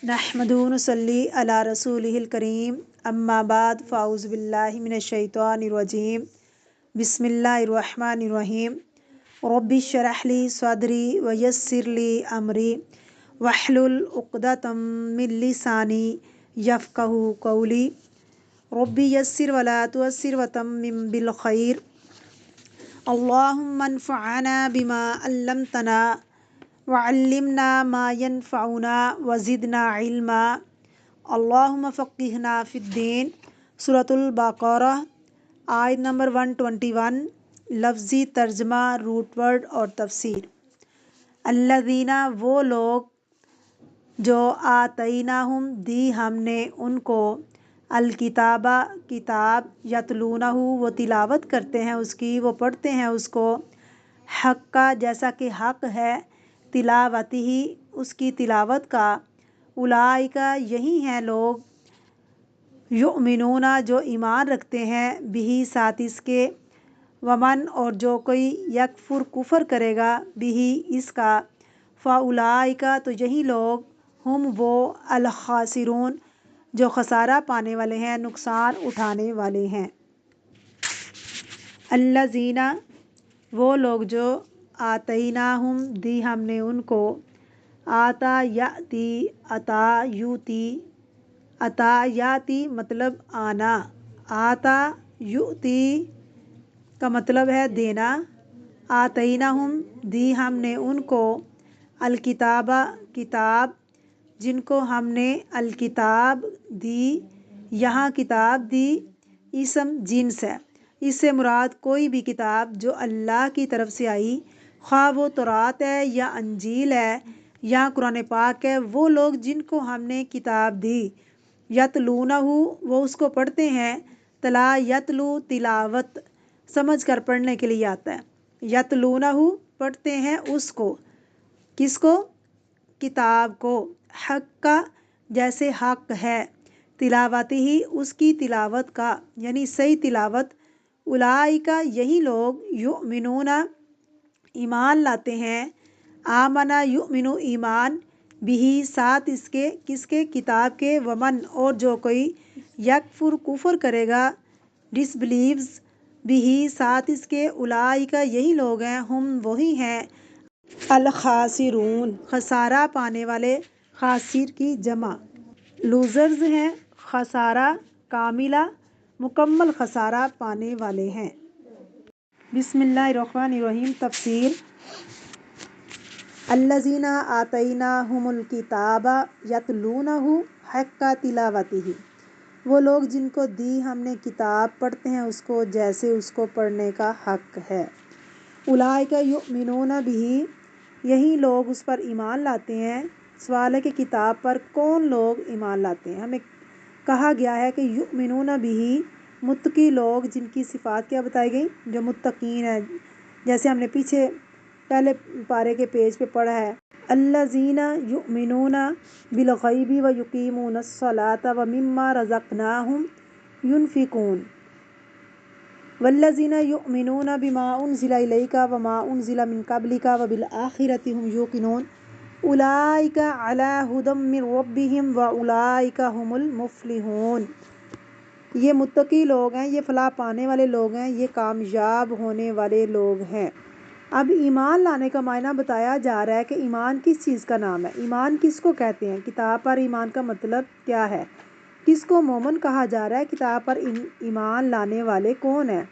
نحمدہ و نصلی علی رسولہ الکریم اما بعد فاعوذ باللہ من الشیطان الرجیم بسم اللہ الرحمن الرحیم رب اشرح لی صدری ویسر لی امری واحلل عقدۃ من لسانی یفقہوا قولی رب یسر ولا تعسر وتمم بالخیر اللہم انفعنا بما علمتنا وعلمنا ما ينفعنا وزدنا علما اللہم فقہنا فی الدین۔ سورۃ البقرہ آیت نمبر 121، لفظی ترجمہ، روٹ ورڈ اور تفسیر۔ الذین، وہ لوگ، جو آتیناہم، دی ہم نے ان کو، الکتاب، کتاب، یتلونہ، وہ تلاوت کرتے ہیں اس کی، وہ پڑھتے ہیں اس کو، حق کا، جیسا کہ حق ہے، تلاوتہ، اس کی تلاوت کا، اولئک، یہی ہیں لوگ، یؤمنون، جو ایمان رکھتے ہیں، بہ، ساتھ اس کے، ومن، اور جو کوئی، یکفر، کفر کرے گا، بہ، اس کا، فاولئک، تو یہی لوگ، ہم، وہ، الخاسرون، جو خسارہ پانے والے ہیں، نقصان اٹھانے والے ہیں۔ الذین، وہ لوگ جو، آتیناہم، دی ہم نے ان کو، آتا، یاتی، عطا، یوتی، عطا، یاتی مطلب آنا، آتا، یؤتی کا مطلب ہے دینا، آتیناہم، دی ہم نے ان کو، الکتاب، کتاب، جن کو ہم نے الکتاب دی، یہاں کتاب دی اسم جنس ہے، اس سے مراد کوئی بھی کتاب جو اللہ کی طرف سے آئی، خواہ وہ تورات ہے یا انجیل ہے یا قرآن پاک ہے، وہ لوگ جن کو ہم نے کتاب دی، یتلونہ، وہ اس کو پڑھتے ہیں، تلا، یتلو، تلاوت، سمجھ کر پڑھنے کے لیے آتا ہے، یتلونہ، پڑھتے ہیں اس کو، کس کو؟ کتاب کو، حق کا، جیسے حق ہے، تلاوتہ، اس کی تلاوت کا، یعنی صحیح تلاوت، اولئک، یہی لوگ، یؤمنون، ایمان لاتے ہیں، آمن یؤمن، ایمان، بہ، ساتھ اس کے، کس کے؟ کتاب کے، ومن، اور جو کوئی، یکفر، کفر کرے گا، ڈس بلیوز، بہ، ساتھ اس کے، اولئک، یہی لوگ ہیں، ہم، وہی ہیں، الخاسرون، خسارہ پانے والے، خاسر کی جمع، لوزرز ہیں، خسارہ کاملہ، مکمل خسارہ پانے والے ہیں۔ بسم اللہ الرحمن الرحیم۔ تفسیر۔ الذین آتیناہم الکتاب یتلونہ حق تلاوتہ، وہ لوگ جن کو دی ہم نے کتاب، پڑھتے ہیں اس کو جیسے اس کو پڑھنے کا حق ہے، اولئک یؤمنون بہ، یہی لوگ اس پر ایمان لاتے ہیں۔ سوال ہے کہ کتاب پر کون لوگ ایمان لاتے ہیں؟ ہمیں کہا گیا ہے کہ یؤمنون بہ، متقی لوگ، جن کی صفات کیا بتائی گئی؟ جو متقین ہیں، جیسے ہم نے پیچھے پہلے پارے کے پیج پہ پڑھا ہے، الذین یؤمنون بالغیب ویقیمون الصلاۃ ومما رزقناہم ینفقون، والذین یؤمنون بما انزل الیک وما انزل من قبلک وبالآخرۃ هم یوقنون اولئک علی ھدی من ربہم واولئک ھم المفلحون۔ یہ متقی لوگ ہیں، یہ فلاح پانے والے لوگ ہیں، یہ کامیاب ہونے والے لوگ ہیں۔ اب ایمان لانے کا معنی بتایا جا رہا ہے کہ ایمان کس چیز کا نام ہے، ایمان کس کو کہتے ہیں، کتاب پر ایمان کا مطلب کیا ہے، کس کو مومن کہا جا رہا ہے، کتاب پر ایمان لانے والے کون ہیں؟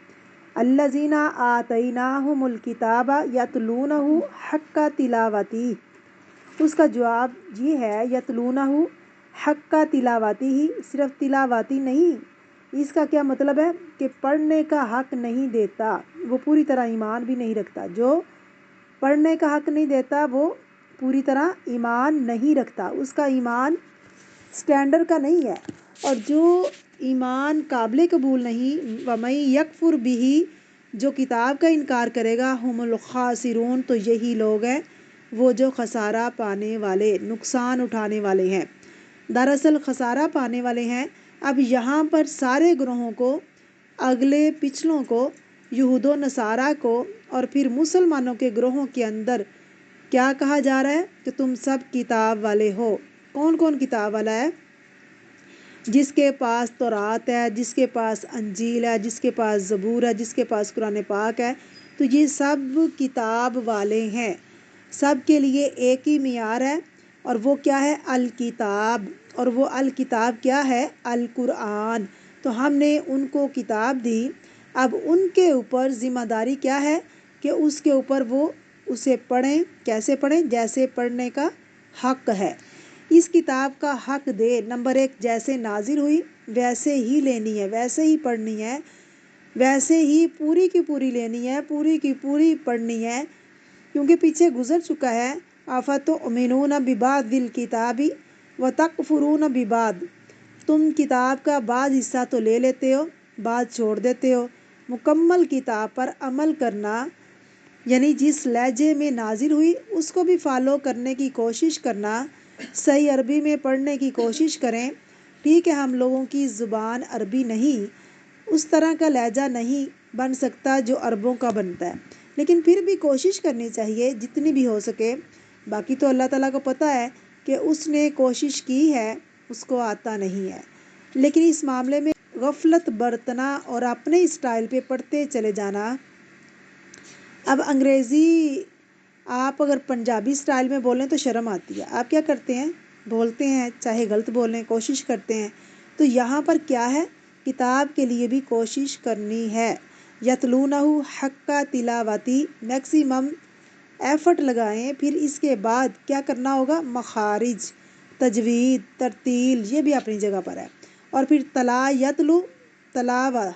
الذین آتیناہم الکتاب یتلونہ حق تلاوتہ، اس کا جواب یہ ہے، یتلونہ حق تلاوتہ، صرف تلاوتی نہیں، اس کا کیا مطلب ہے کہ پڑھنے کا حق نہیں دیتا، وہ پوری طرح ایمان بھی نہیں رکھتا۔ جو پڑھنے کا حق نہیں دیتا وہ پوری طرح ایمان نہیں رکھتا، اس کا ایمان سٹینڈرڈ کا نہیں ہے، اور جو ایمان قابل قبول نہیں، وَمَن یکفر بہ، جو کتاب کا انکار کرے گا، ہم الخاسرون، تو یہی لوگ ہیں وہ جو خسارہ پانے والے، نقصان اٹھانے والے ہیں۔ دراصل خسارہ پانے والے ہیں۔ اب یہاں پر سارے گروہوں کو، اگلے پچھلوں کو، یہود و نصارہ کو، اور پھر مسلمانوں کے گروہوں کے اندر کیا کہا جا رہا ہے کہ تم سب کتاب والے ہو، کون کون کتاب والا ہے؟ جس کے پاس تورات ہے، جس کے پاس انجیل ہے، جس کے پاس زبور ہے، جس کے پاس قرآن پاک ہے، تو یہ سب کتاب والے ہیں، سب کے لیے ایک ہی معیار ہے، اور وہ کیا ہے؟ الکتاب، اور وہ الکتاب کیا ہے؟ القرآن۔ تو ہم نے ان کو کتاب دی، اب ان کے اوپر ذمہ داری کیا ہے کہ اس کے اوپر وہ اسے پڑھیں۔ کیسے پڑھیں؟ جیسے پڑھنے کا حق ہے۔ اس کتاب کا حق دے، نمبر 1 جیسے نازل ہوئی ویسے ہی لینی ہے، ویسے ہی پڑھنی ہے، ویسے ہی پوری کی پوری لینی ہے، پوری کی پوری پڑھنی ہے، کیونکہ پیچھے گزر چکا ہے افتؤمنون ببعض الکتاب وتکفرون ببعض، تم کتاب کا بعض حصہ تو لے لیتے ہو، بعض چھوڑ دیتے ہو۔ مکمل کتاب پر عمل کرنا یعنی جس لہجے میں نازل ہوئی اس کو بھی فالو کرنے کی کوشش کرنا، صحیح عربی میں پڑھنے کی کوشش کریں۔ ٹھیک ہے، ہم لوگوں کی زبان عربی نہیں، اس طرح کا لہجہ نہیں بن سکتا جو عربوں کا بنتا ہے، لیکن پھر بھی کوشش کرنی چاہیے جتنی بھی ہو سکے۔ باقی تو اللہ تعالیٰ کو پتہ ہے کہ اس نے کوشش کی ہے، اس کو آتا نہیں ہے، لیکن اس معاملے میں غفلت برتنا اور اپنے اسٹائل پہ پڑھتے چلے جانا۔ اب انگریزی آپ اگر پنجابی سٹائل میں بولیں تو شرم آتی ہے، آپ کیا کرتے ہیں؟ بولتے ہیں، چاہے غلط بولیں، کوشش کرتے ہیں۔ تو یہاں پر کیا ہے؟ کتاب کے لیے بھی کوشش کرنی ہے۔ یتلونہ حق تلاوتی، میکسیمم ایفرٹ لگائیں۔ پھر اس کے بعد کیا کرنا ہوگا؟ مخارج، تجوید، ترتیل، یہ بھی اپنی جگہ پر ہے۔ اور پھر تلا یتلو، تلاوہ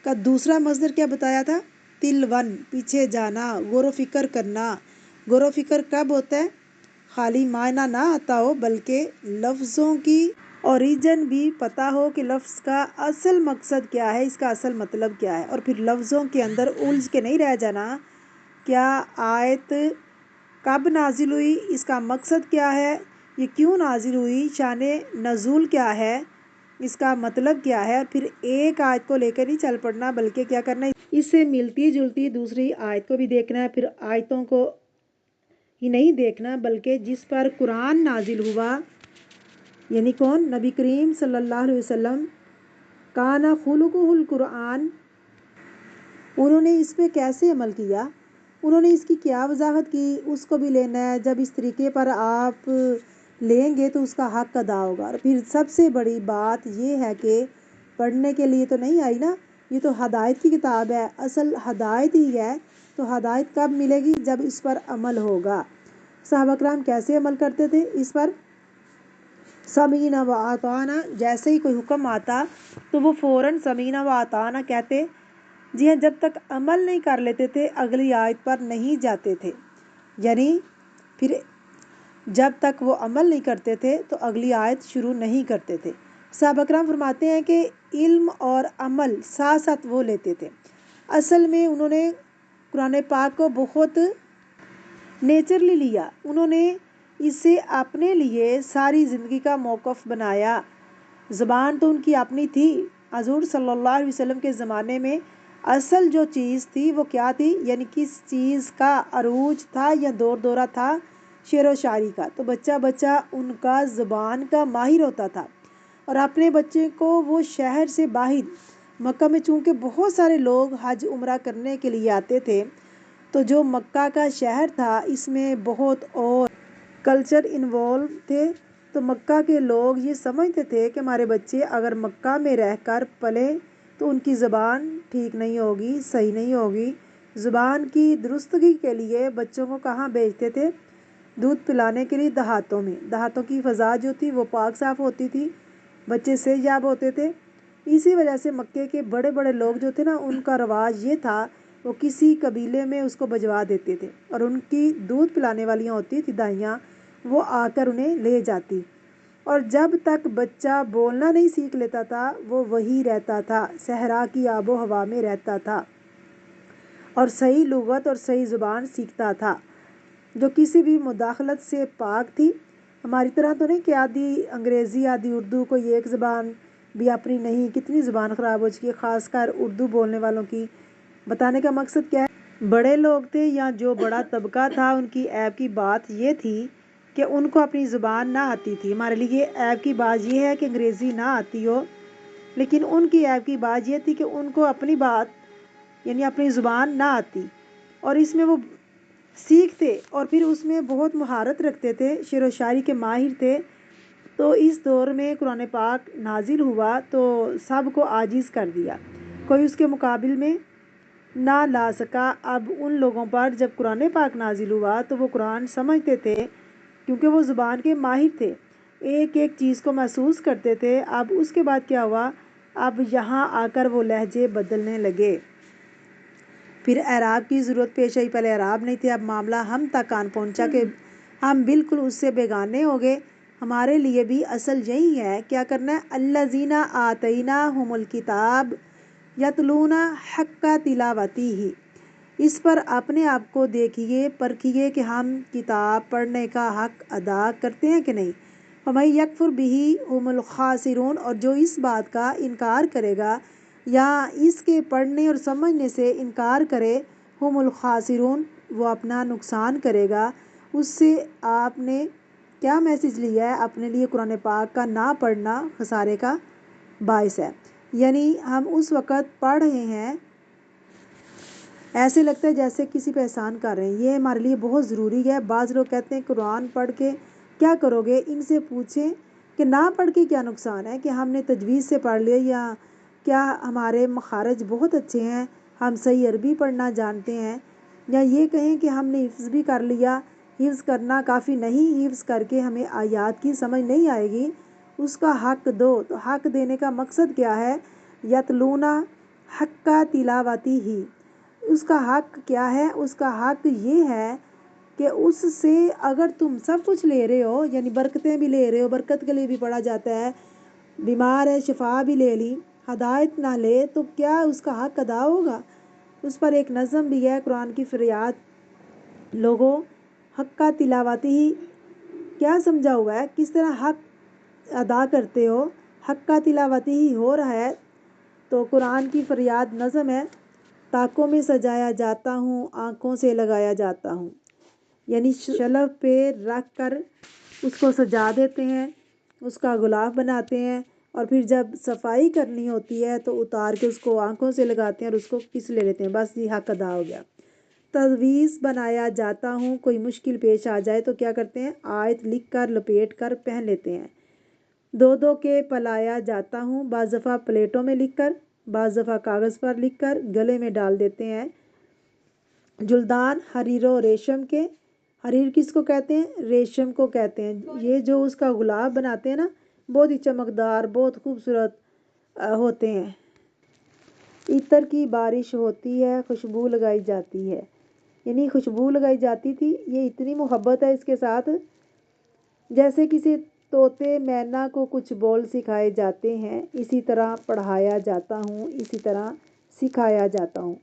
کا دوسرا مصدر کیا بتایا تھا؟ تلون، پیچھے جانا، غور و فکر کرنا۔ غور و فکر کب ہوتا ہے؟ خالی معنی نہ آتا ہو بلکہ لفظوں کی اوریجن بھی پتہ ہو کہ لفظ کا اصل مقصد کیا ہے، اس کا اصل مطلب کیا ہے، اور پھر لفظوں کے اندر الجھ کے نہیں رہ جانا۔ کیا آیت کب نازل ہوئی، اس کا مقصد کیا ہے، یہ کیوں نازل ہوئی، شان نزول کیا ہے، اس کا مطلب کیا ہے، اور پھر ایک آیت کو لے کر نہیں چل پڑنا بلکہ کیا کرنا ہے، اس سے ملتی جلتی دوسری آیت کو بھی دیکھنا ہے۔ پھر آیتوں کو ہی نہیں دیکھنا بلکہ جس پر قرآن نازل ہوا، یعنی کون؟ نبی کریم صلی اللہ علیہ وسلم، کان خلقہ القرآن، انہوں نے اس پہ کیسے عمل کیا، انہوں نے اس کی کیا وضاحت کی، اس کو بھی لینا ہے۔ جب اس طریقے پر آپ لیں گے تو اس کا حق ادا ہوگا۔ اور پھر سب سے بڑی بات یہ ہے کہ پڑھنے کے لیے تو نہیں آئی نا، یہ تو ہدایت کی کتاب ہے، اصل ہدایت ہی ہے، تو ہدایت کب ملے گی؟ جب اس پر عمل ہوگا۔ صحابہ کرام کیسے عمل کرتے تھے اس پر؟ سمیعنا و اطعنا، جیسے ہی کوئی حکم آتا تو وہ فوراً سمیعنا و اطعنا کہتے۔ جی ہاں، جب تک عمل نہیں کر لیتے تھے اگلی آیت پر نہیں جاتے تھے، یعنی پھر جب تک وہ عمل نہیں کرتے تھے تو اگلی آیت شروع نہیں کرتے تھے۔ صحابہ کرام فرماتے ہیں کہ علم اور عمل ساتھ ساتھ وہ لیتے تھے۔ اصل میں انہوں نے قرآن پاک کو بہت نیچرلی لیا، انہوں نے اسے اپنے لیے ساری زندگی کا موقف بنایا۔ زبان تو ان کی اپنی تھی، حضور صلی اللہ علیہ وسلم کے زمانے میں اصل جو چیز تھی وہ کیا تھی، یعنی کس چیز کا عروج تھا یا دور دورہ تھا؟ شعر و شاعری کا۔ تو بچہ بچہ ان کا زبان کا ماہر ہوتا تھا، اور اپنے بچے کو وہ شہر سے باہر مکہ میں، چونکہ بہت سارے لوگ حج عمرہ کرنے کے لیے آتے تھے، تو جو مکہ کا شہر تھا اس میں بہت اور کلچر انوالو تھے، تو مکہ کے لوگ یہ سمجھتے تھے کہ ہمارے بچے اگر مکہ میں رہ کر پلیں تو ان کی زبان ٹھیک نہیں ہوگی، صحیح نہیں ہوگی۔ زبان کی درستگی کے لیے بچوں کو کہاں بھیجتے تھے؟ دودھ پلانے کے لیے دیہاتوں میں۔ دیہاتوں کی فضا جو تھی وہ پاک صاف ہوتی تھی، بچے صحت یاب ہوتے تھے۔ اسی وجہ سے مکے کے بڑے بڑے لوگ جو تھے نا، ان کا رواج یہ تھا، وہ کسی قبیلے میں اس کو بھجوا دیتے تھے، اور ان کی دودھ پلانے والیاں ہوتی تھی دائیاں، وہ آ کر انہیں لے جاتی، اور جب تک بچہ بولنا نہیں سیکھ لیتا تھا وہ وہی رہتا تھا، صحرا کی آب و ہوا میں رہتا تھا، اور صحیح لغت اور صحیح زبان سیکھتا تھا جو کسی بھی مداخلت سے پاک تھی۔ ہماری طرح تو نہیں کہ آدھی انگریزی آدھی اردو، کوئی ایک زبان بھی اپنی نہیں، کتنی زبان خراب ہو چکی ہے، خاص کر اردو بولنے والوں کی۔ بتانے کا مقصد کیا ہے؟ بڑے لوگ تھے یا جو بڑا طبقہ تھا، ان کی عیب کی بات یہ تھی کہ ان کو اپنی زبان نہ آتی تھی۔ ہمارے لیے عیب کی بات یہ ہے کہ انگریزی نہ آتی ہو، لیکن ان کی عیب کی بات یہ تھی کہ ان کو اپنی بات یعنی اپنی زبان نہ آتی، اور اس میں وہ سیکھتے اور پھر اس میں بہت مہارت رکھتے تھے، شعر و شاعری کے ماہر تھے۔ تو اس دور میں قرآن پاک نازل ہوا تو سب کو عاجز کر دیا، کوئی اس کے مقابل میں نہ لا سکا۔ اب ان لوگوں پر جب قرآن پاک نازل ہوا تو وہ قرآن سمجھتے تھے، کیونکہ وہ زبان کے ماہر تھے، ایک ایک چیز کو محسوس کرتے تھے۔ اب اس کے بعد کیا ہوا، اب یہاں آ کر وہ لہجے بدلنے لگے، پھر اعراب کی ضرورت پیش آئی۔ پہلے اعراب نہیں تھے، اب معاملہ ہم تک آن پہنچا کہ ہم بالکل اس سے بیگانے ہو گئے۔ ہمارے لیے بھی اصل یہی ہے، کیا کرنا ہے، الذین آتیناہم الکتاب یتلون حق تلاوتہ، اس پر اپنے آپ کو دیکھیے، پرکھیے کہ ہم کتاب پڑھنے کا حق ادا کرتے ہیں کہ نہیں۔ وَمَن یکفر بہ ھم الخاسرون، اور جو اس بات کا انکار کرے گا یا اس کے پڑھنے اور سمجھنے سے انکار کرے، ھم الخاسرون، وہ اپنا نقصان کرے گا۔ اس سے آپ نے کیا میسج لیا ہے، اپنے لیے قرآن پاک کا نہ پڑھنا خسارے کا باعث ہے۔ یعنی ہم اس وقت پڑھ رہے ہیں، ایسے لگتا ہے جیسے کسی پہ احسان کر رہے ہیں، یہ ہمارے لیے بہت ضروری ہے۔ بعض لوگ کہتے ہیں قرآن پڑھ کے کیا کرو گے، ان سے پوچھیں کہ نہ پڑھ کے کیا نقصان ہے، کہ ہم نے تجوید سے پڑھ لیا، یا کیا ہمارے مخارج بہت اچھے ہیں، ہم صحیح عربی پڑھنا جانتے ہیں، یا یہ کہیں کہ ہم نے حفظ بھی کر لیا۔ حفظ کرنا کافی نہیں، حفظ کر کے ہمیں آیات کی سمجھ نہیں آئے گی، اس کا حق دو۔ تو حق دینے کا مقصد کیا ہے، یتلون حق تلاوتہ، اس کا حق کیا ہے، اس کا حق یہ ہے کہ اس سے اگر تم سب کچھ لے رہے ہو، یعنی برکتیں بھی لے رہے ہو، برکت کے لیے بھی پڑھا جاتا ہے، بیمار ہے شفا بھی لے لی، ہدایت نہ لے تو کیا اس کا حق ادا ہوگا۔ اس پر ایک نظم بھی ہے، قرآن کی فریاد، لوگوں حق تلاوتہ کیا سمجھا ہوا ہے، کس طرح حق ادا کرتے ہو، حق تلاوتہ ہی ہو رہا ہے۔ تو قرآن کی فریاد نظم ہے، طاقوں میں سجایا جاتا ہوں، آنکھوں سے لگایا جاتا ہوں، یعنی شلف پہ رکھ کر اس کو سجا دیتے ہیں، اس کا غلاف بناتے ہیں، اور پھر جب صفائی کرنی ہوتی ہے تو اتار کے اس کو آنکھوں سے لگاتے ہیں اور اس کو کس لے لیتے ہیں، بس یہ حق ادا ہو گیا۔ تعویذ بنایا جاتا ہوں، کوئی مشکل پیش آ جائے تو کیا کرتے ہیں، آیت لکھ کر لپیٹ کر پہن لیتے ہیں۔ دو دو کے پلایا جاتا ہوں، بعض دفعہ پلیٹوں میں لکھ کر، بعض دفعہ کاغذ پر لکھ کر گلے میں ڈال دیتے ہیں۔ جلدان حریر و ریشم کے، حریر کس کو کہتے ہیں، ریشم کو کہتے ہیں، یہ جو اس کا غلاف بناتے ہیں نا، بہت ہی چمکدار، بہت خوبصورت ہوتے ہیں۔ عطر کی بارش ہوتی ہے، خوشبو لگائی جاتی ہے، یعنی خوشبو لگائی جاتی تھی، یہ اتنی محبت ہے اس کے ساتھ، جیسے کسی طوطے مینا کو کچھ بول سکھائے جاتے ہیں، اسی طرح پڑھایا جاتا ہوں، اسی طرح سکھایا جاتا ہوں۔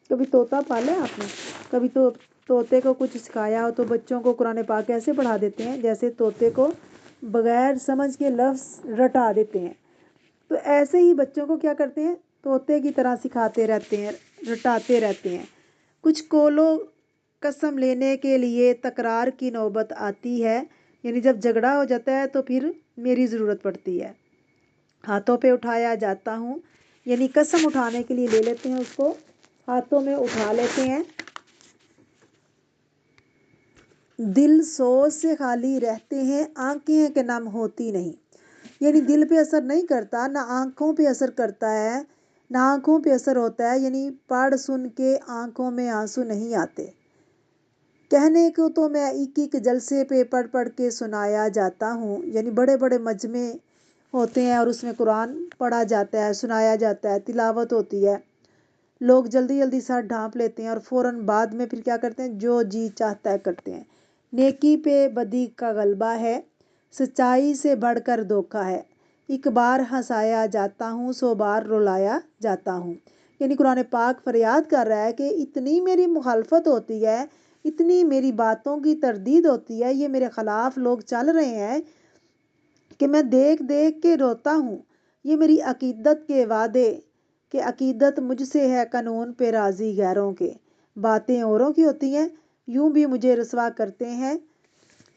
کبھی طوطا پالا ہے آپ نے، کبھی تو طوطے کو کچھ سکھایا ہو تو بچوں کو قرآن پاک کیسے پڑھا دیتے ہیں، جیسے طوطے کو بغیر سمجھ کے لفظ رٹا دیتے ہیں۔ تو ایسے ہی بچوں کو کیا کرتے ہیں، طوطے کی طرح سکھاتے رہتے ہیں، رٹاتے رہتے ہیں۔ کچھ کولو قسم لینے کے لیے تکرار کی نوبت آتی ہے، یعنی جب جھگڑا ہو جاتا ہے تو پھر میری ضرورت پڑتی ہے۔ ہاتھوں پہ اٹھایا جاتا ہوں، یعنی قسم اٹھانے کے لیے لے لیتے ہیں، اس کو ہاتھوں میں اٹھا لیتے ہیں۔ دل سوز سے خالی رہتے ہیں، آنکھیں کہ نم ہوتی نہیں، یعنی دل پہ اثر نہیں کرتا، نہ آنکھوں پہ اثر کرتا ہے، نہ آنکھوں پہ اثر ہوتا ہے، یعنی پڑھ سن کے آنکھوں میں آنسو نہیں آتے۔ کہنے کو تو میں ایک ایک جلسے پہ پڑھ پڑھ کے سنایا جاتا ہوں، یعنی بڑے بڑے مجمع ہوتے ہیں اور اس میں قرآن پڑھا جاتا ہے، سنایا جاتا ہے، تلاوت ہوتی ہے، لوگ جلدی جلدی سر ڈھانپ لیتے ہیں اور فوراً بعد میں پھر کیا کرتے ہیں، جو جی چاہتا ہے کرتے ہیں۔ نیکی پہ بدی کا غلبہ ہے، سچائی سے بڑھ کر دھوکا ہے، ایک بار ہنسایا جاتا ہوں، 100 بار رلایا جاتا ہوں۔ یعنی قرآن پاک فریاد کر رہا ہے کہ اتنی میری مخالفت ہوتی ہے، اتنی میری باتوں کی تردید ہوتی ہے، یہ میرے خلاف لوگ چل رہے ہیں کہ میں دیکھ دیکھ کے روتا ہوں۔ یہ میری عقیدت کے وعدے کہ عقیدت مجھ سے ہے، قانون پہ راضی غیروں کے، باتیں اوروں کی ہوتی ہیں، یوں بھی مجھے رسوا کرتے ہیں،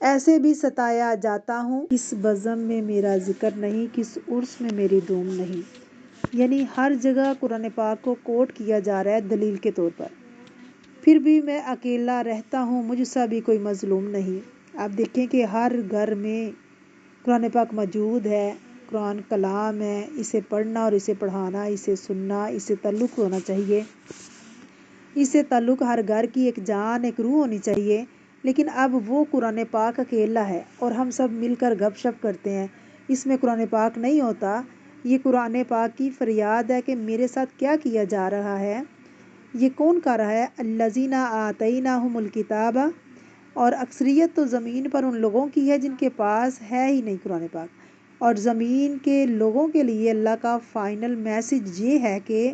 ایسے بھی ستایا جاتا ہوں، کس بزم میں میرا ذکر نہیں، کس عرس میں میری دھوم نہیں۔ یعنی ہر جگہ قرآن پاک کو کوٹ کیا جا رہا ہے دلیل کے طور پر۔ پھر بھی میں اکیلا رہتا ہوں، مجھ سا بھی کوئی مظلوم نہیں۔ آپ دیکھیں کہ ہر گھر میں قرآن پاک موجود ہے، قرآن کلام ہے، اسے پڑھنا اور اسے پڑھانا، اسے سننا، اسے تعلق ہونا چاہیے، اسے تعلق ہر گھر کی ایک جان، ایک روح ہونی چاہیے۔ لیکن اب وہ قرآن پاک اکیلا ہے اور ہم سب مل کر گپ شپ کرتے ہیں، اس میں قرآن پاک نہیں ہوتا۔ یہ قرآن پاک کی فریاد ہے کہ میرے ساتھ کیا کیا جا رہا ہے، یہ کون کر رہا ہے؟ الذین آتیناہم الکتاب، اور اکثریت تو زمین پر ان لوگوں کی ہے جن کے پاس ہے ہی نہیں قرآن پاک، اور زمین کے لوگوں کے لیے اللہ کا فائنل میسج یہ ہے کہ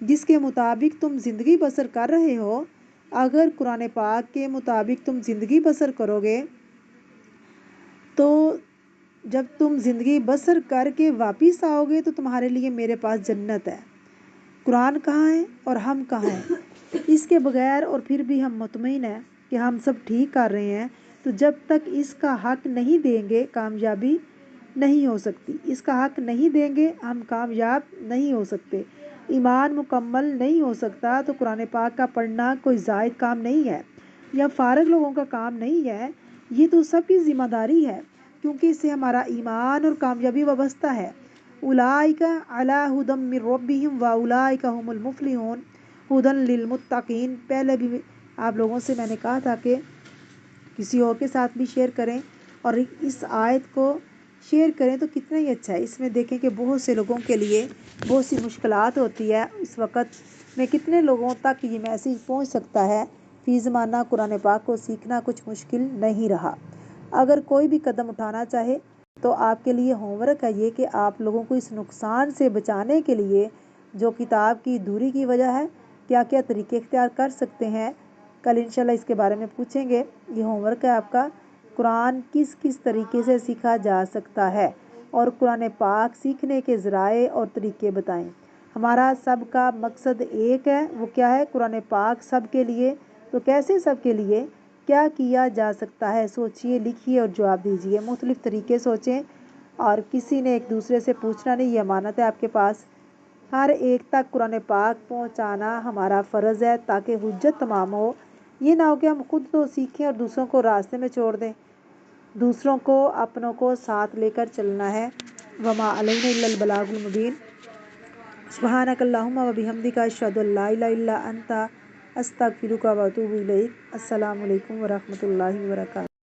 جس کے مطابق تم زندگی بسر کر رہے ہو، اگر قرآن پاک کے مطابق تم زندگی بسر کرو گے تو جب تم زندگی بسر کر کے واپس آؤ گے تو تمہارے لیے میرے پاس جنت ہے۔ قرآن کہاں ہے اور ہم کہاں ہیں؟ اس کے بغیر اور پھر بھی ہم مطمئن ہیں کہ ہم سب ٹھیک کر رہے ہیں، تو جب تک اس کا حق نہیں دیں گے کامیابی نہیں ہو سکتی۔ اس کا حق نہیں دیں گے ہم کامیاب نہیں ہو سکتے، ایمان مکمل نہیں ہو سکتا۔ تو قرآن پاک کا پڑھنا کوئی زائد کام نہیں ہے یا فارغ لوگوں کا کام نہیں ہے، یہ تو سب کی ذمہ داری ہے، کیونکہ اس سے ہمارا ایمان اور کامیابی وابستہ ہے۔ اولئک علی ھدی من ربہم واولئک ھم المفلحون، ھدی للمتقین۔ پہلے بھی آپ لوگوں سے میں نے کہا تھا کہ کسی اور کے ساتھ بھی شیئر کریں اور اس آیت کو شیئر کریں تو کتنا ہی اچھا ہے۔ اس میں دیکھیں کہ بہت سے لوگوں کے لیے بہت سی مشکلات ہوتی ہے، اس وقت میں کتنے لوگوں تک یہ میسیج پہنچ سکتا ہے۔ فی زمانہ قرآن پاک کو سیکھنا کچھ مشکل نہیں رہا۔ اگر کوئی بھی قدم اٹھانا چاہے تو آپ کے لیے ہوم ورک ہے یہ کہ آپ لوگوں کو اس نقصان سے بچانے کے لیے جو کتاب کی دوری کی وجہ ہے، کیا کیا طریقے اختیار کر سکتے ہیں، کل انشاءاللہ اس کے بارے میں پوچھیں گے۔ یہ ہوم ورک ہے آپ کا، قرآن کس کس طریقے سے سیکھا جا سکتا ہے اور قرآن پاک سیکھنے کے ذرائع اور طریقے بتائیں۔ ہمارا سب کا مقصد ایک ہے، وہ کیا ہے؟ قرآن پاک سب کے لیے۔ تو کیسے سب کے لیے؟ کیا کیا جا سکتا ہے؟ سوچئے، لکھیے اور جواب دیجئے، مختلف طریقے سوچیں، اور کسی نے ایک دوسرے سے پوچھنا نہیں، یہ امانت ہے آپ کے پاس۔ ہر ایک تک قرآن پاک پہنچانا ہمارا فرض ہے تاکہ حجت تمام ہو۔ یہ نہ ہو کہ ہم خود تو سیکھیں اور دوسروں کو راستے میں چھوڑ دیں۔ دوسروں کو، اپنوں کو ساتھ لے کر چلنا ہے۔ وما علینا الا البلاغ المبین۔ سبحانک اللہم و بحمدک، اشہد ان لا الہ الا انت، استغفرک و اتوب الیک۔ السلام علیکم ورحمۃ اللہ وبرکاتہ۔